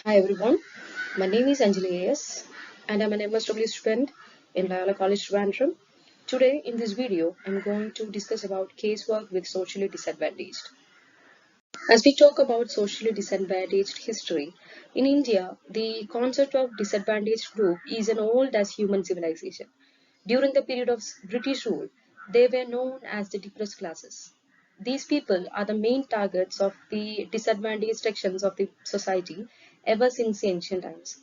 Hi everyone, my name is Anjali AS and I'm an MSW student in Loyola College Trivandrum. Today in this video, I'm going to discuss about casework with socially disadvantaged. As we talk about socially disadvantaged history, in India, the concept of disadvantaged group is an old as human civilization. During the period of British rule, they were known as the depressed classes. These people are the main targets of the disadvantaged sections of the society ever since ancient times.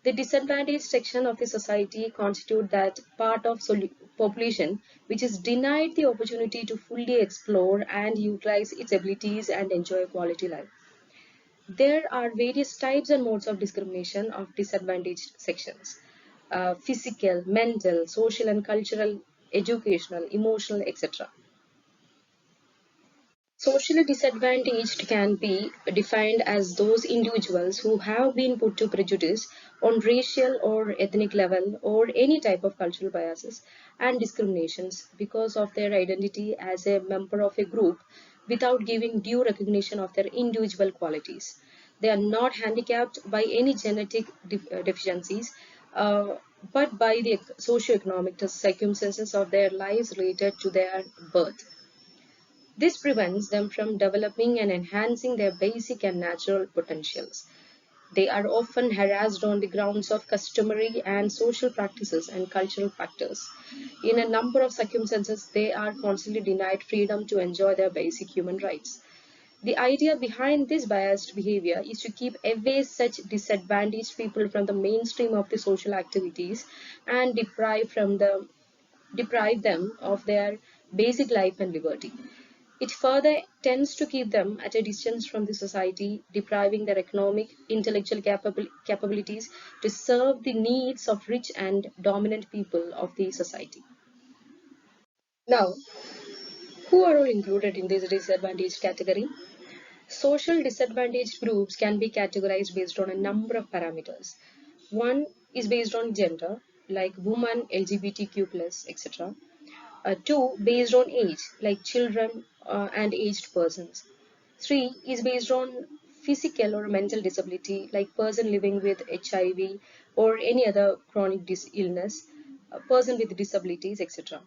The disadvantaged section of the society constitute that part of population which is denied the opportunity to fully explore and utilize its abilities and enjoy a quality life. There are various types and modes of discrimination of disadvantaged sections: physical, mental, social and cultural, educational, emotional, etc. Socially disadvantaged can be defined as those individuals who have been put to prejudice on racial or ethnic level or any type of cultural biases and discriminations because of their identity as a member of a group without giving due recognition of their individual qualities. They are not handicapped by any genetic deficiencies, but by the socio-economic circumstances of their lives related to their birth. This prevents them from developing and enhancing their basic and natural potentials. They are often harassed on the grounds of customary and social practices and cultural factors. In a number of circumstances, they are constantly denied freedom to enjoy their basic human rights. The idea behind this biased behavior is to keep away such disadvantaged people from the mainstream of the social activities and deprive them of their basic life and liberty. It further tends to keep them at a distance from the society, depriving their economic, intellectual capabilities to serve the needs of rich and dominant people of the society. Now, who are all included in this disadvantaged category? Social disadvantaged groups can be categorized based on a number of parameters. One is based on gender, like woman, LGBTQ, etc. Two, based on age, like children and aged persons. Three is based on physical or mental disability, like person living with HIV or any other chronic illness, a person with disabilities, etc.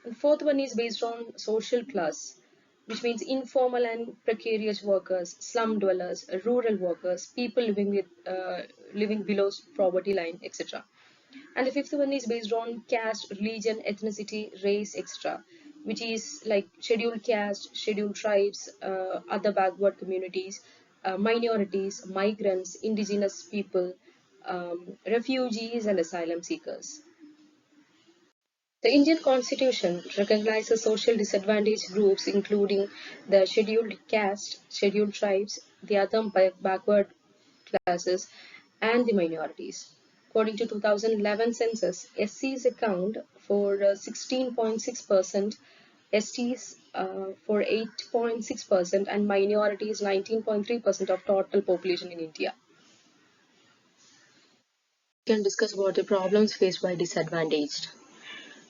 And fourth one is based on social class, which means informal and precarious workers, slum dwellers, rural workers, people living below poverty line, etc. And the fifth one is based on caste, religion, ethnicity, race, etc., which is like scheduled caste, scheduled tribes, other backward communities, minorities, migrants, indigenous people, refugees, and asylum seekers. The Indian Constitution recognizes social disadvantaged groups including the scheduled caste, scheduled tribes, the other backward classes, and the minorities. According to 2011 census, SCs account for 16.6%, STs for 8.6%, and minorities 19.3% of total population in India. We can discuss about the problems faced by disadvantaged.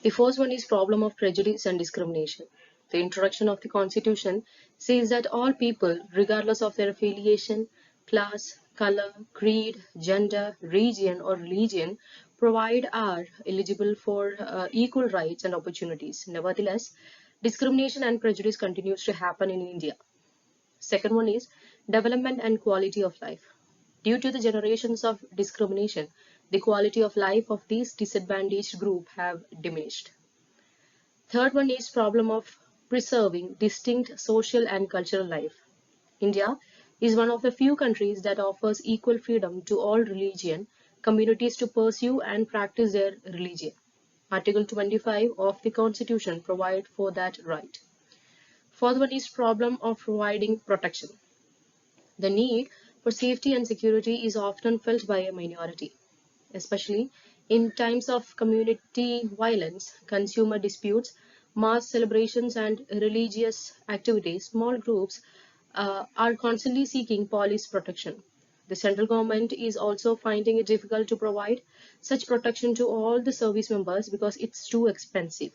The first one is problem of prejudice and discrimination. The introduction of the Constitution says that all people, regardless of their affiliation, class, color, creed, gender, region, or religion, are eligible for equal rights and opportunities. Nevertheless, discrimination and prejudice continues to happen in India. Second one is development and quality of life. Due to the generations of discrimination, the quality of life of these disadvantaged group have diminished. Third one is problem of preserving distinct social and cultural life. India is one of the few countries that offers equal freedom to all religion communities to pursue and practice their religion. Article 25 of the Constitution provides for that right. Fourth one is problem of providing protection. The need for safety and security is often felt by a minority, especially in times of community violence, consumer disputes, mass celebrations, and religious activities. Small groups are constantly seeking police protection. The central government is also finding it difficult to provide such protection to all the service members because it's too expensive.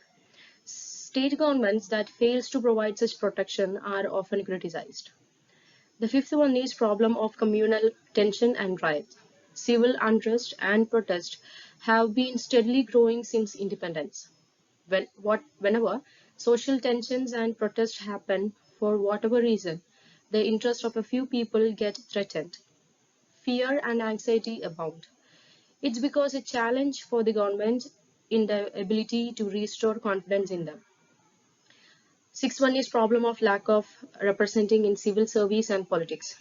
State governments that fails to provide such protection are often criticized. The fifth one is problem of communal tension and riot. Civil unrest and protest have been steadily growing since independence. Whenever social tensions and protests happen for whatever reason, the interests of a few people get threatened. Fear and anxiety abound. It's because a challenge for the government in the ability to restore confidence in them. Sixth one is problem of lack of representing in civil service and politics.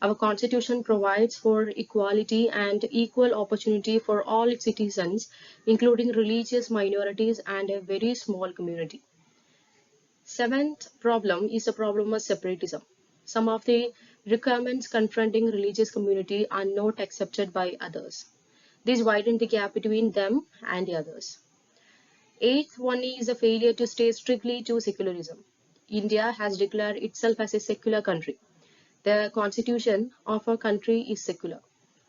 Our constitution provides for equality and equal opportunity for all its citizens, including religious minorities and a very small community. Seventh problem is the problem of separatism. Some of the requirements confronting religious community are not accepted by others. This widens the gap between them and the others. Eighth one is a failure to stay strictly to secularism. India has declared itself as a secular country. The constitution of our country is secular.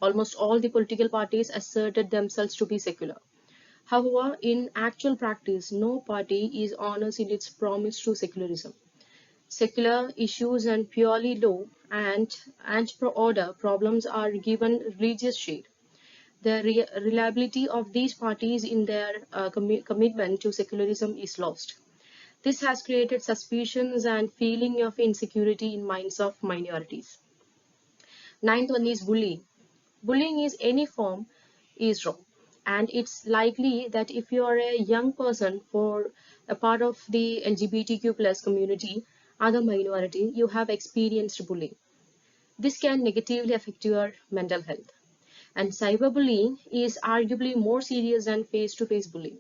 Almost all the political parties asserted themselves to be secular. However, in actual practice, no party is honest in its promise to secularism. Secular issues and purely law and order problems are given religious shade. The reliability of these parties in their commitment to secularism is lost. This has created suspicions and feeling of insecurity in minds of minorities. Ninth one is bullying. Bullying is any form is wrong. And it's likely that if you are a young person for a part of the LGBTQ plus community, other minority, you have experienced bullying. This can negatively affect your mental health. And cyberbullying is arguably more serious than face-to-face bullying.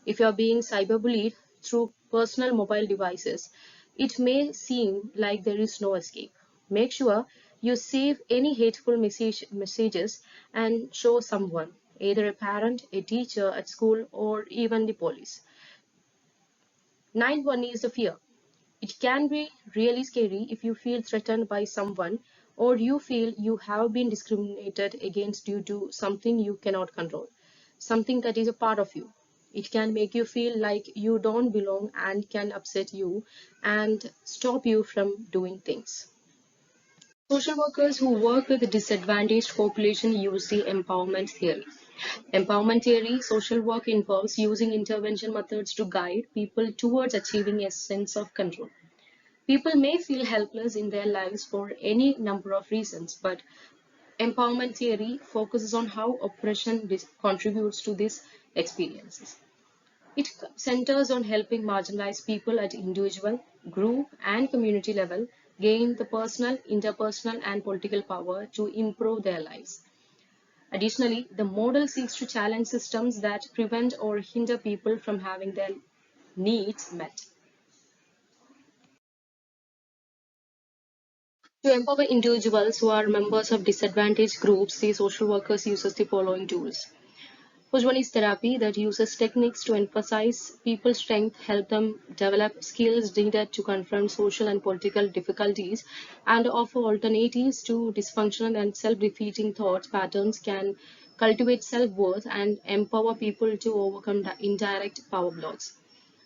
If you are being cyberbullied through personal mobile devices, it may seem like there is no escape. Make sure you save any hateful messages and show someone, either a parent, a teacher at school, or even the police. Ninth one is the fear. It can be really scary if you feel threatened by someone or you feel you have been discriminated against due to something you cannot control, something that is a part of you. It can make you feel like you don't belong and can upset you and stop you from doing things. Social workers who work with disadvantaged population use the empowerment theory. Empowerment theory, social work involves using intervention methods to guide people towards achieving a sense of control. People may feel helpless in their lives for any number of reasons, but empowerment theory focuses on how oppression contributes to these experiences. It centers on helping marginalized people at individual, group, and community level gain the personal, interpersonal, and political power to improve their lives. Additionally, the model seeks to challenge systems that prevent or hinder people from having their needs met. To empower individuals who are members of disadvantaged groups, the social workers uses the following tools. First one is therapy that uses techniques to emphasize people's strength, help them develop skills needed to confront social and political difficulties, and offer alternatives to dysfunctional and self-defeating thought patterns can cultivate self-worth and empower people to overcome the indirect power blocks.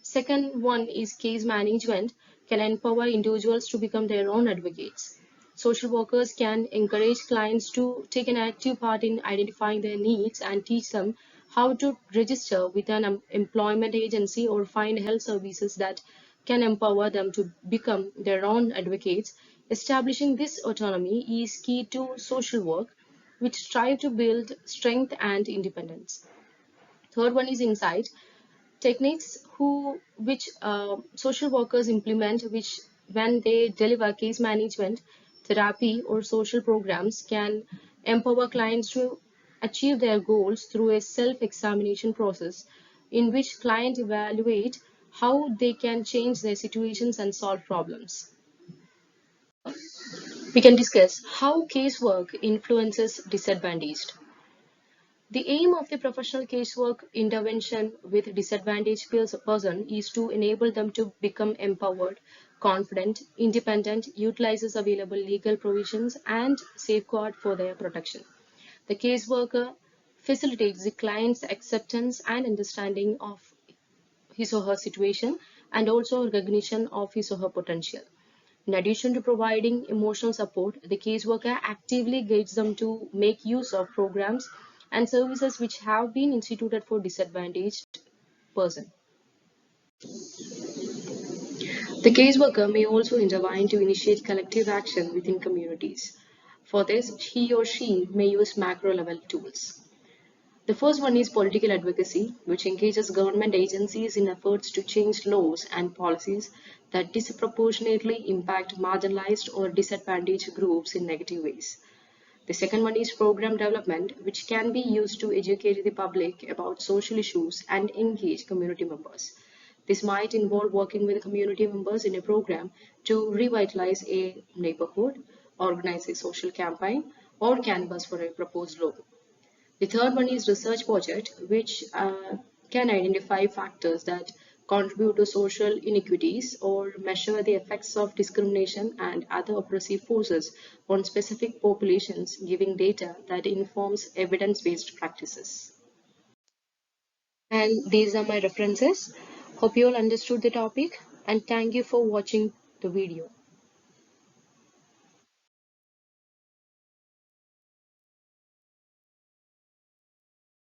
Second one is case management can empower individuals to become their own advocates. Social workers can encourage clients to take an active part in identifying their needs and teach them how to register with an employment agency or find health services that can empower them to become their own advocates. Establishing this autonomy is key to social work, which strive to build strength and independence. Third one is insight techniques which social workers implement, which when they deliver case management therapy or social programs can empower clients to achieve their goals through a self-examination process in which clients evaluate how they can change their situations and solve problems. We can discuss how casework influences disadvantaged. The aim of the professional casework intervention with disadvantaged person is to enable them to become empowered, confident, independent, utilizes available legal provisions, and safeguard for their protection. The caseworker facilitates the client's acceptance and understanding of his or her situation and also recognition of his or her potential. In addition to providing emotional support, the caseworker actively guides them to make use of programs and services which have been instituted for disadvantaged person. The caseworker may also intervene to initiate collective action within communities. For this, he or she may use macro level tools. The first one is political advocacy, which engages government agencies in efforts to change laws and policies that disproportionately impact marginalized or disadvantaged groups in negative ways. The second one is program development, which can be used to educate the public about social issues and engage community members. This might involve working with community members in a program to revitalize a neighborhood, organize a social campaign, or canvass for a proposed law. The third one is research project, which can identify factors that contribute to social inequities or measure the effects of discrimination and other oppressive forces on specific populations, giving data that informs evidence-based practices. And these are my references. Hope you all understood the topic and thank you for watching the video.